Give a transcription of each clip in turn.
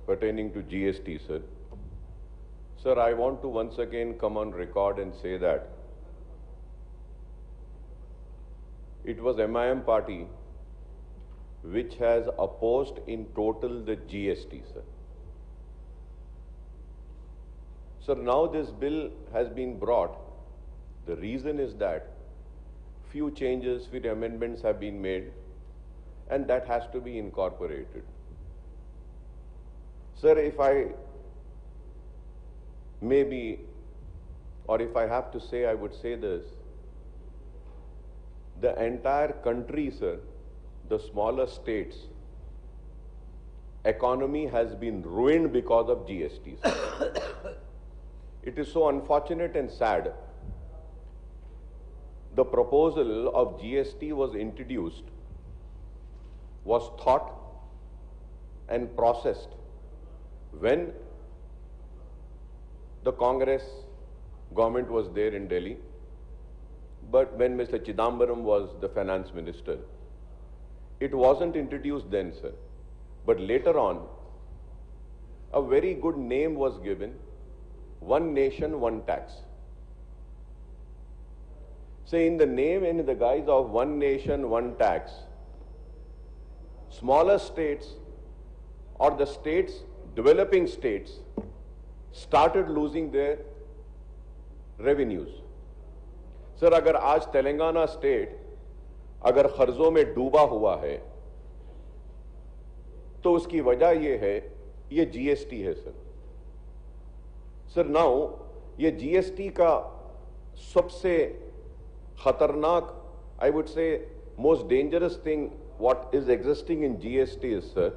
pertaining to GST, sir. Sir, I want to once again come on record and say that it was MIM party which has opposed in total the GST, sir. Sir, now this bill has been brought. The reason is that few changes, few amendments have been made, and that has to be incorporated. Sir, if I maybe, or if I have to say, I would say this: the entire country, sir, the smaller states, economy has been ruined because of GST, sir. It is so unfortunate and sad. The proposal of GST was introduced, was thought and processed when the Congress government was there in Delhi, but when Mr. Chidambaram was the finance minister. It wasn't introduced then, sir. But later on, a very good name was given: one nation, one tax. Say, in the name and in the guise of one nation, one tax, smaller states or the states, developing states, started losing their revenues. Sir, अगर आज Telangana state अगर कर्जों में डूबा हुआ है तो उसकी वजह यह है, ये जीएसटी है सर. सर, नाउ ये जीएसटी का सबसे खतरनाक, I would say most dangerous thing what is existing in GST is, sir,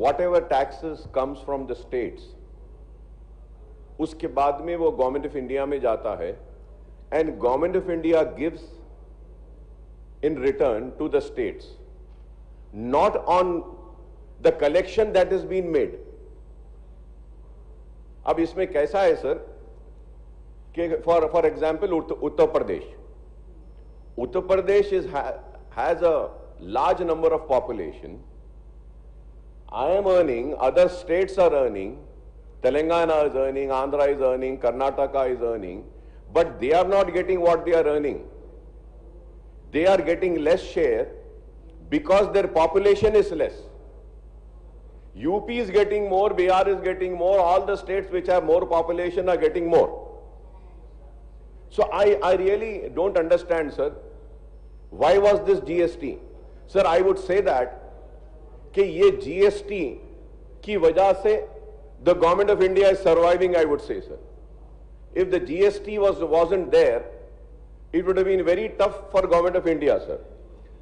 whatever taxes comes from the states, उसके बाद में वो गवर्नमेंट ऑफ इंडिया में जाता है, and government of India gives in return to the states, not on the collection that has been made. अब इसमें कैसा है सर कि for example Uttar Pradesh has a large number of population. I am earning, other states are earning, Telangana is earning, Andhra is earning, Karnataka is earning, but they are not getting what they are earning. They are getting less share because their population is less. UP is getting more, Bihar is getting more, all the states which have more population are getting more. So I really don't understand, sir, why was this GST? Sir, I would say that कि ये GST की वजह से the government of India is surviving, I would say, sir. If the GST wasn't there, it would have been very tough for government of India, sir.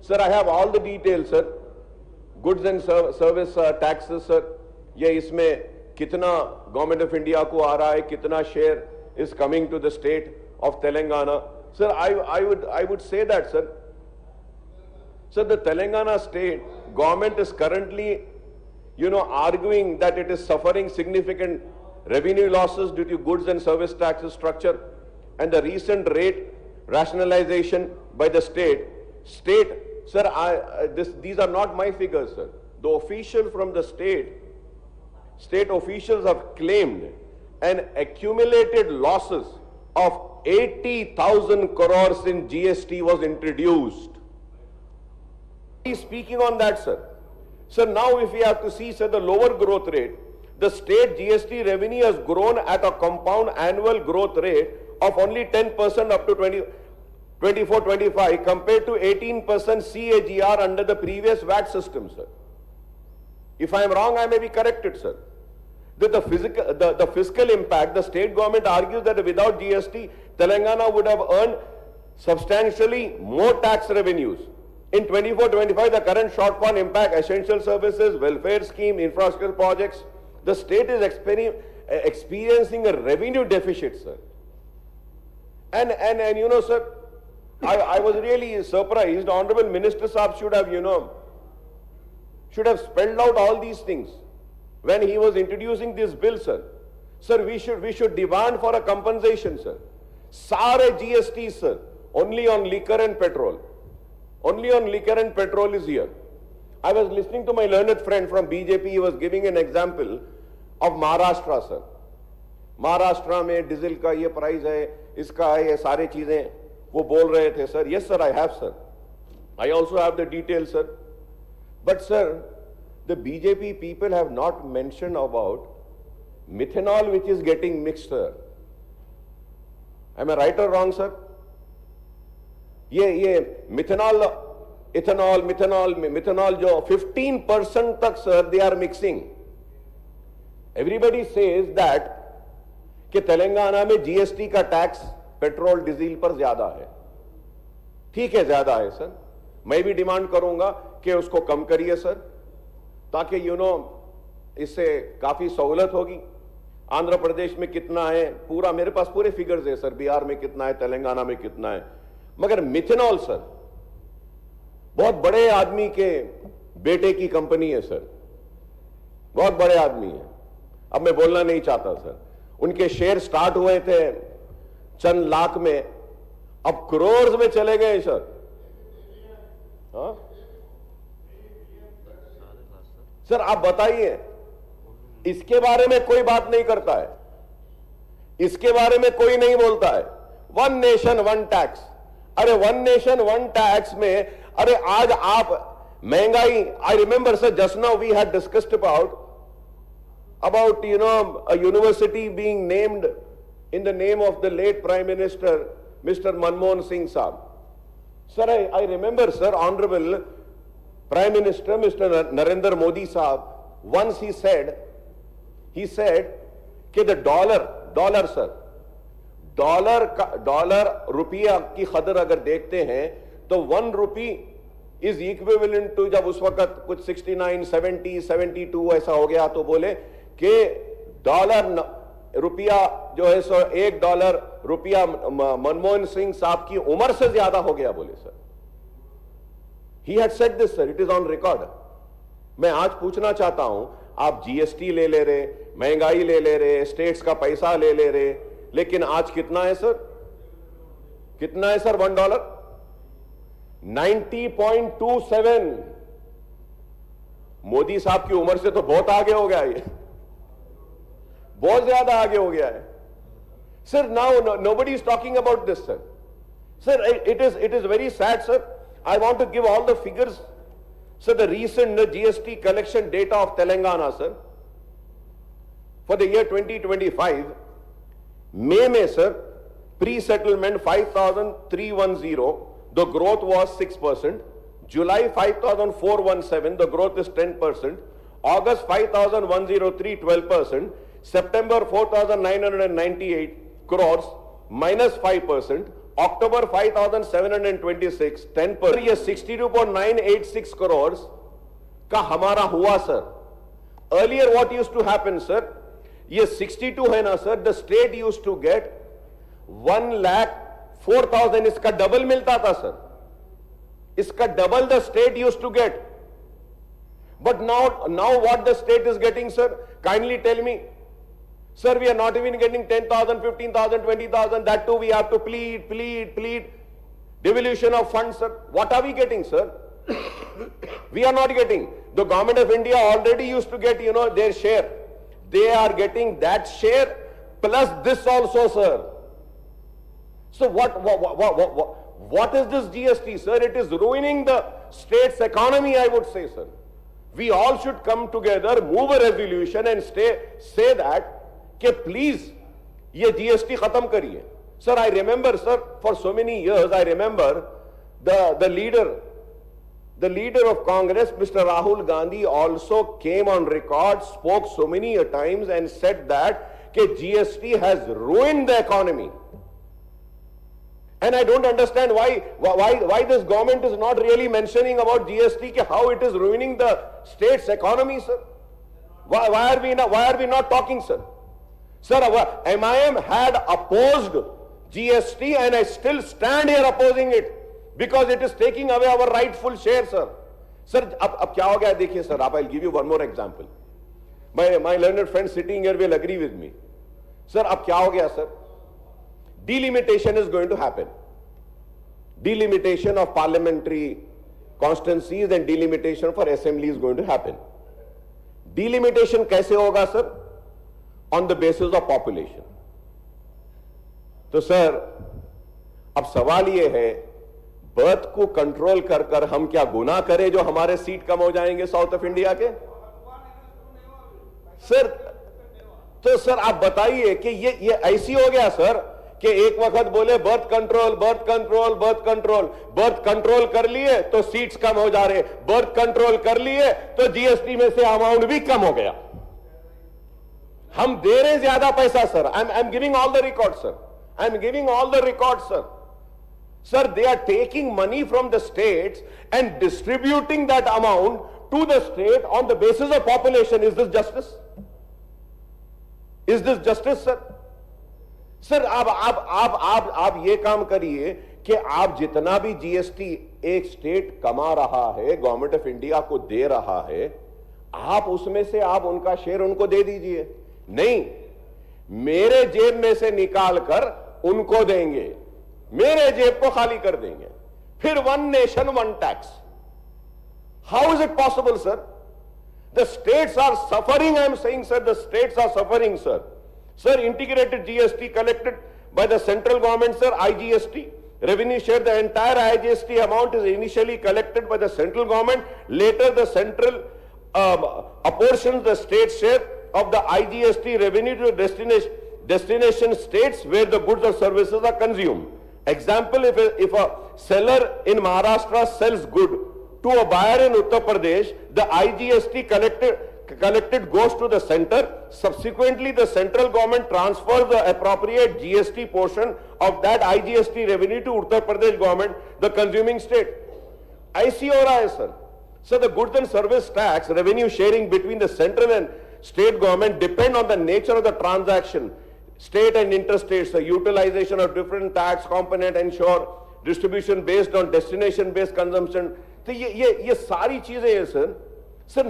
Sir, I have all the details, sir. Goods and service taxes, sir. ये इसमें कितना government of India को आ रहा है, कितना share is coming to the state of Telangana. Sir, I would say that, sir. Sir, the Telangana state government is currently, arguing that it is suffering significant revenue losses due to goods and service taxes structure and the recent rate rationalization by the state. Sir, these are not my figures, sir. The official from the state officials have claimed an accumulated losses of 80,000 crores in GST was introduced. Speaking on that, sir. Sir, now if we have to see, sir, the lower growth rate, the state GST revenue has grown at a compound annual growth rate of only 10% up to 24-25 compared to 18% CAGR under the previous VAT system, sir. If I am wrong, I may be corrected, sir. The fiscal impact, the state government argues that without GST, Telangana would have earned substantially more tax revenues. In 24-25, the current shortfall impact essential services, welfare scheme, infrastructure projects. The state is experiencing a revenue deficit, sir. And sir, I was really surprised. Honorable Minister Saab should have spelled out all these things when he was introducing this bill, sir. Sir, we should demand for a compensation, sir. Sare GST, sir, only on liquor and petrol. Only on liquor and petrol is here. I was listening to my learned friend from BJP. He was giving an example of Maharashtra, sir. Maharashtra में diesel का ये price है, इसका है, ये सारे चीजें वो बोल रहे थे sir. Yes sir, I have sir. I also have the details sir. But sir, the BJP people have not mentioned about methanol which is getting mixed sir. Am I right or wrong sir? ये methanol methanol जो 15% तक sir they are mixing. Everybody says that कि तेलंगाना में GST का tax petrol diesel पर ज्यादा है. ठीक है, ज्यादा है सर. मैं भी डिमांड करूंगा कि उसको कम करिए सर, ताकि इससे काफी सहूलत होगी. आंध्र प्रदेश में कितना है पूरा मेरे पास पूरे फिगर्स है सर. बिहार में कितना है, तेलंगाना में कितना है. मगर मिथेनॉल सर बहुत बड़े आदमी के बेटे की कंपनी है सर. बहुत बड़े आदमी है. अब मैं बोलना नहीं चाहता सर. उनके शेयर स्टार्ट हुए थे चंद लाख में, अब करोड़ में चले गए सर. हाँ सर, आप बताइए. इसके बारे में कोई बात नहीं करता है. इसके बारे में कोई नहीं बोलता है. One nation one tax. अरे वन नेशन वन टैक्स में, अरे आज आप महंगाई. I remember sir, just now we had discussed about a university being named in the name of the late Prime Minister, Mr. Manmohan Singh Saab. Sir, I remember, sir, Honorable Prime Minister, Mr. Narendra Modi Saab, once he said कि the dollar sir, dollar रुपया की कदर अगर देखते हैं तो 1 रुपी is equivalent to, जब उस वक्त कुछ 69, 70, 72 ऐसा हो गया, तो बोले कि डॉलर रुपया जो है सो $1 रुपया मनमोहन सिंह साहब की उम्र से ज्यादा हो गया. बोले sir, he had said this sir, it is on record. मैं आज पूछना चाहता हूं, आप जीएसटी ले रहे, महंगाई ले रहे, स्टेट्स का पैसा ले रहे, लेकिन आज कितना है सर? कितना है सर? $1 90.27. मोदी साहब की उम्र से तो बहुत आगे हो गया, ये बहुत ज्यादा आगे हो गया है sir. Now nobody is talking about this sir. Sir, it is very sad sir. I want to give all the figures sir. The recent GST collection data of Telangana sir for the year 2025. May में sir, pre-settlement 5,310, the growth was 6%. July 5,417, the growth is 10%. August 5,103, 12%. September 4,998 crores, minus 5%. October 5,726, 10%. ये 62.986 crores का हमारा हुआ sir. Earlier what used to happen sir, ये 62 है ना sir, the state use to get 1,04,000. इसका double मिलता था सर. इसका double the state use to get. But now what the state is getting sir? Kindly tell me sir. We are not even getting 10,000, 15,000, 20,000. That too we have to plead devolution of funds sir. What are we getting sir? We are not getting. The government of India already used to get their share. They are getting that share plus this also sir. So what is this GST sir? It is ruining the state's economy, I would say sir. We all should come together, move a resolution and say that कि please ये GST खत्म करिए. Sir, I remember sir, for so many years I remember the leader of Congress, Mr. Rahul Gandhi, also came on record, spoke so many times and said that GST has ruined the economy. And I don't understand why this government is not really mentioning about GST, how it is ruining the state's economy, sir. Why are we not talking, sir? Sir, MIM had opposed GST and I still stand here opposing it. Because it is taking away our rightful share, sir. Sir, अब क्या हो गया देखिए sir. I'll give you one more example. My learned friend sitting here will agree with me. Sir, अब क्या हो गया sir? Delimitation is going to happen. Delimitation of parliamentary constituencies and delimitation for assembly is going to happen. Delimitation कैसे होगा sir? On the basis of population. तो sir अब सवाल ये है, बर्थ को कंट्रोल कर कर हम क्या गुनाह करें जो हमारे सीट कम हो जाएंगे साउथ ऑफ इंडिया के? सर तो सर आप बताइए कि ये ऐसी हो गया सर कि एक वक्त बोले birth control, birth control, birth control, birth control कर लिए तो सीट्स कम हो जा रहे, बर्थ कंट्रोल कर लिए तो जीएसटी में से अमाउंट भी कम हो गया। हम दे रहे ज्यादा पैसा sir. I am giving all the record sir, I am giving all the record sir. Sir, they are taking money from the states and distributing that amount to the state on the basis of population. Is this justice? Is this justice, sir? Sir, आप ये काम करिए कि आप जितना भी GST एक state कमा रहा है, गवर्नमेंट ऑफ इंडिया को दे रहा है, आप उसमें से आप उनका शेयर उनको दे दीजिए। नहीं, मेरे जेब में से निकाल कर उनको देंगे, मेरे जेब को खाली कर देंगे, फिर one nation one tax. How is it possible sir? The states are suffering, I am saying sir, the states are suffering sir. Sir, integrated GST collected by the central government, sir, IGST, revenue share, the entire IGST amount is initially collected by the central government. Later, the central apportions the state share of the IGST revenue to destination states where the goods or services are consumed. Example, if a seller in Maharashtra sells good to a buyer in Uttar Pradesh, the IGST collected goes to the center. Subsequently, the central government transfers the appropriate GST portion of that IGST revenue to Uttar Pradesh government, the consuming state. ऐसी हो रहा है sir. So the goods and service tax revenue sharing between the central and state government depend on the nature of the transaction. State and interstate, the utilization of different tax component ensure distribution based on destination based consumption. तो ये सारी चीजें हैं sir. Sir,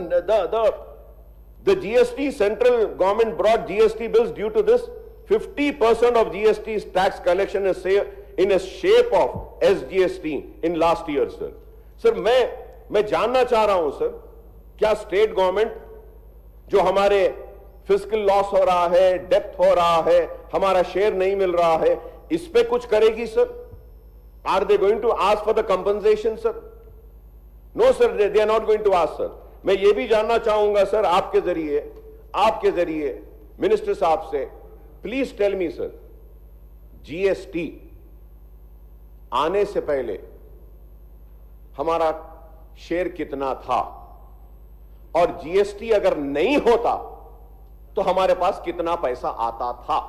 the GST, central government brought GST bills due to this. 50% of GST's tax collection is in a shape of SGST in last year, sir. Sir, मैं जानना चाह रहा हूं सर, क्या स्टेट गवर्नमेंट जो हमारे फिस्कल लॉस हो रहा है, डेप्थ हो रहा है, हमारा शेयर नहीं मिल रहा है, इस पे कुछ करेगी sir? Are they going to ask for the compensation sir? No sir, they are not going to ask sir. मैं ये भी जानना चाहूंगा सर आपके जरिए मिनिस्टर साहब से, please tell me sir, GST आने से पहले हमारा शेयर कितना था, और जीएसटी अगर नहीं होता तो हमारे पास कितना पैसा आता था?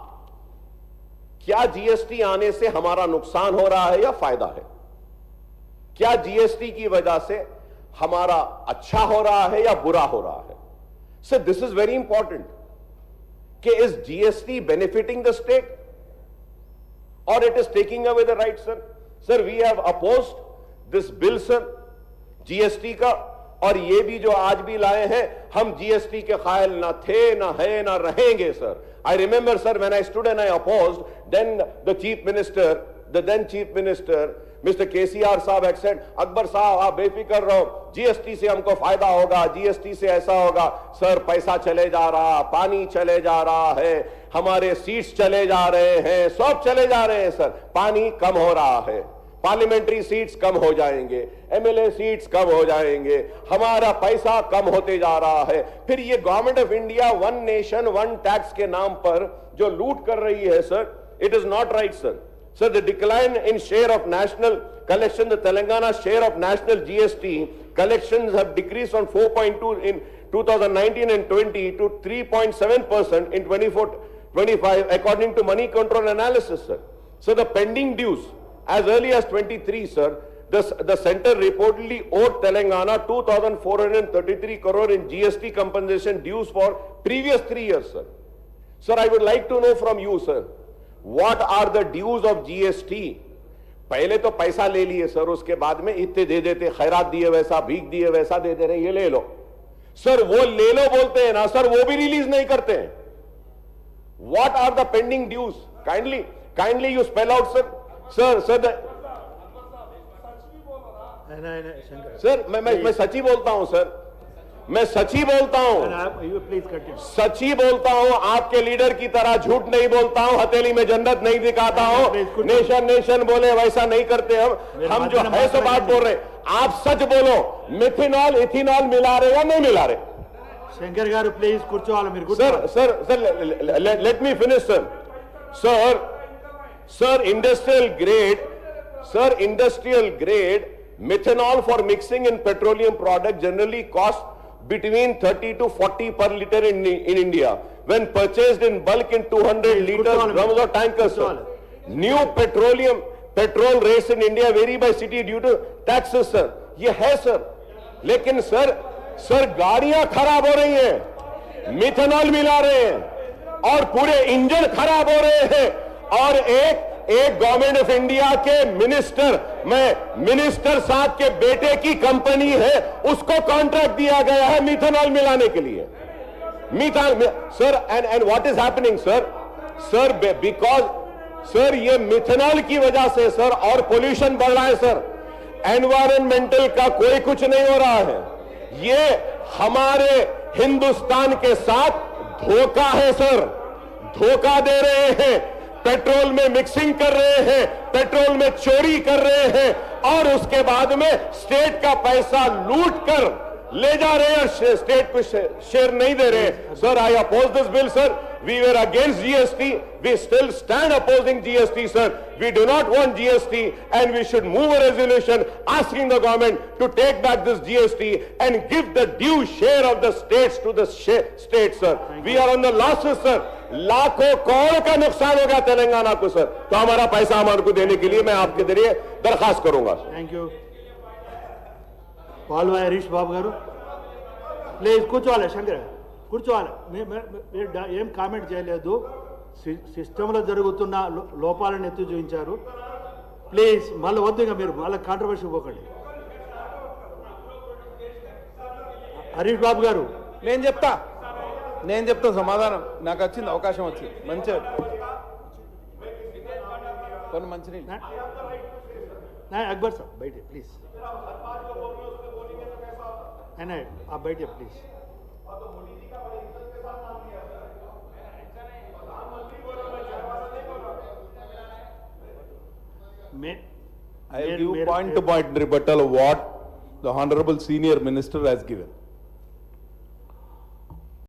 क्या जीएसटी आने से हमारा नुकसान हो रहा है या फायदा है? क्या जीएसटी की वजह से हमारा अच्छा हो रहा है या बुरा हो रहा है? Sir, this is very important कि is GST benefiting the state और it is taking away the right sir? Sir, we have opposed this bill sir, GST का, और ये भी जो आज भी लाए हैं, हम जीएसटी के कायल ना थे, ना है, ना रहेंगे sir. I remember sir, when I stood and I opposed, then the chief minister mister KCR साहब had said, अकबर साहब आप बेफिक्र रहो, जीएसटी से हमको फायदा होगा, जीएसटी से ऐसा होगा। सर, पैसा चले जा रहा, पानी चले जा रहा है, हमारे सीट्स चले जा रहे हैं, सब चले जा रहे हैं सर। पानी कम हो रहा है, पार्लियामेंट्री सीट्स कम हो जाएंगे, एमएलए सीट्स कम हो जाएंगे, हमारा पैसा कम होते जा रहा है। फिर ये government of India one nation one tax के नाम पर जो लूट कर रही है sir, it is not right sir. So the decline in share of national collection, the Telangana share of national GST collections have decreased from 4.2 in 2019 and 20 to 3.7% in 24-25 according to money control analysis, sir. So the pending dues as early as 23, sir, the center reportedly owed Telangana 2,433 crore in GST compensation dues for previous 3 years, sir. Sir, I would like to know from you, sir, What are the dues of GST? पहले तो पैसा ले लिए sir, उसके बाद में इतने दे देते, खैरात दिए वैसा, भीख दिए वैसा दे दे रहे, ये ले लो सर, वो ले लो बोलते हैं ना सर, वो भी रिलीज नहीं करते हैं। What are the pending dues? Kindly you spell out sir. Sir, नहीं, शंकर सर मैं सच ही बोलता हूं सर, मैं सच ही बोलता हूं, प्लीज कंटिन्यू। सच ही बोलता हूं, आपके लीडर की तरह झूठ नहीं बोलता हूं, हथेली में जन्नत नहीं दिखाता हूं, नेशन नेशन बोले वैसा नहीं करते हम जो है सो बात बोल रहे। आप सच बोलो, मिथिनॉल इथिनॉल मिला रहे या नहीं मिला रहे? శంకర్ గారు ప్లీజ్ కూర్చోవాలి మీరు sir let me finish sir industrial grade methanol for mixing in petroleum product generally cost between 30 to 40 per liter in India when purchased in bulk in 200 liters drums or tankers sir. New petrol rates in India vary by city due to taxes sir, ये है sir, लेकिन sir गाड़ियां खराब हो रही हैं, methanol मिला रहे हैं और पूरे इंजन खराब हो रहे हैं, और एक गवर्नमेंट ऑफ इंडिया के मिनिस्टर साहब के बेटे की कंपनी है, उसको कॉन्ट्रैक्ट दिया गया है मिथेनॉल मिलाने के लिए। Sir and what is happening sir because sir ये मिथेनॉल की वजह से सर और पोल्यूशन बढ़ रहा है सर, एनवायरमेंटल का कोई कुछ नहीं हो रहा है, ये हमारे हिंदुस्तान के साथ धोखा है सर, धोखा दे रहे हैं, पेट्रोल में मिक्सिंग कर रहे हैं, पेट्रोल में चोरी कर रहे हैं और उसके बाद में स्टेट का पैसा लूट कर ले जा रहे हैं, स्टेट को शेयर नहीं दे रहे। Sir I oppose this bill sir, we were against GST, we still stand opposing GST sir, we do not want GST and we should move a resolution asking the government to take back this GST and give the due share of the states to the state sir. We are on the losses sir, लाखों करोड़ का नुकसान हो गया तेलंगाना को sir, तो हमारा पैसा हमारे को देने के लिए मैं आपके जरिए दरखास्त करूंगा। Thank you. Palvai Harish Babu garu please కూర్చోవాలి, శంకర్ కూర్చోవాలి, ఏం కామెంట్ చేయలేదు, సిస్టంలో జరుగుతున్న లోపాలను ఎత్తి చూపించారు, ప్లీజ్ మళ్ళీ వద్దు, ఇంకా మీరు మళ్ళీ కాంట్రవర్సీ పోకండి। హరీష్ బాబు గారు నేను చెప్తా సమాధానం, నాకు వచ్చింది అవకాశం వచ్చింది మంచిగా కొన్ని మంచినీళ్ళు। अकबर साहब बैठिए प्लीज, नहीं आप बैठिए please. I will give point to point rebuttal of what the Honorable Senior Minister has given.